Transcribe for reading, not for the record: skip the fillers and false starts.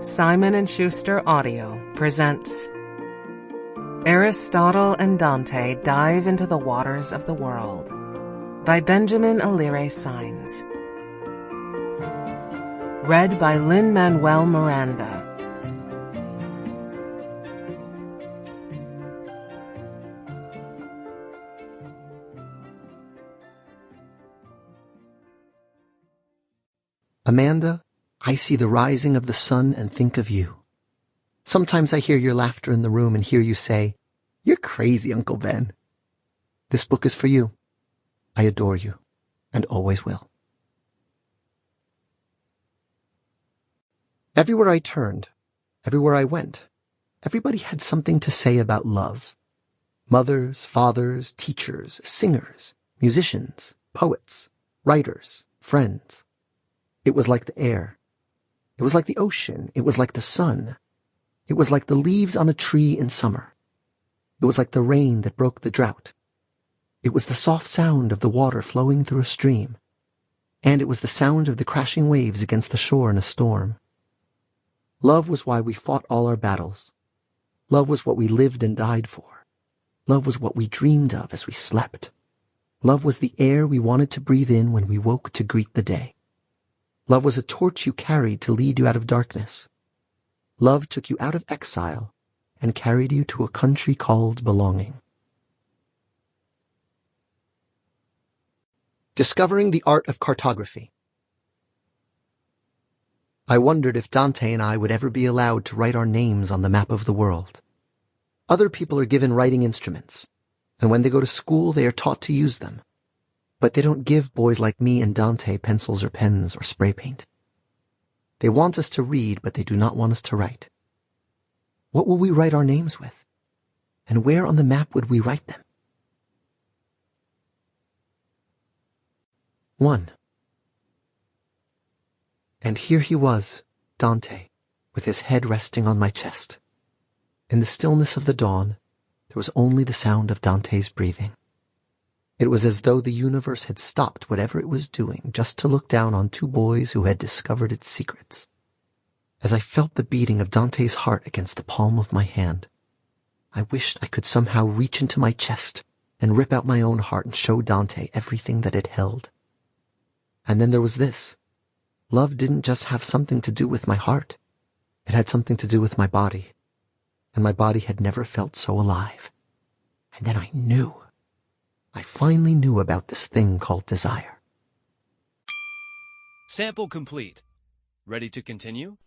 Simon & Schuster Audio presents Aristotle and Dante Dive into the Waters of the World by Benjamin Alire Sáenz. Read by Lin-Manuel Miranda. Amanda, I see the rising of the sun and think of you. Sometimes I hear your laughter in the room and hear you say, "You're crazy, Uncle Ben." This book is for you. I adore you, and always will. Everywhere I turned, everywhere I went, everybody had something to say about love. Mothers, fathers, teachers, singers, musicians, poets, writers, friends. It was like the air. It was like the ocean. It was like the sun. It was like the leaves on a tree in summer. It was like the rain that broke the drought. It was the soft sound of the water flowing through a stream. And it was the sound of the crashing waves against the shore in a storm. Love was why we fought all our battles. Love was what we lived and died for. Love was what we dreamed of as we slept. Love was the air we wanted to breathe in when we woke to greet the day. Love was a torch you carried to lead you out of darkness. Love took you out of exile and carried you to a country called belonging. Discovering the art of cartography. I wondered if Dante and I would ever be allowed to write our names on the map of the world. Other people are given writing instruments, and when they go to school they are taught to use them. But they don't give boys like me and Dante pencils or pens or spray paint. They want us to read, but they do not want us to write. What will we write our names with? And where on the map would we write them? 1. And here he was, Dante, with his head resting on my chest. In the stillness of the dawn, there was only the sound of Dante's breathing. It was as though the universe had stopped whatever it was doing just to look down on two boys who had discovered its secrets. As I felt the beating of Dante's heart against the palm of my hand, I wished I could somehow reach into my chest and rip out my own heart and show Dante everything that it held. And then there was this. Love didn't just have something to do with my heart. It had something to do with my body. And my body had never felt so alive. And then I knew. I finally knew about this thing called desire. Sample complete. Ready to continue?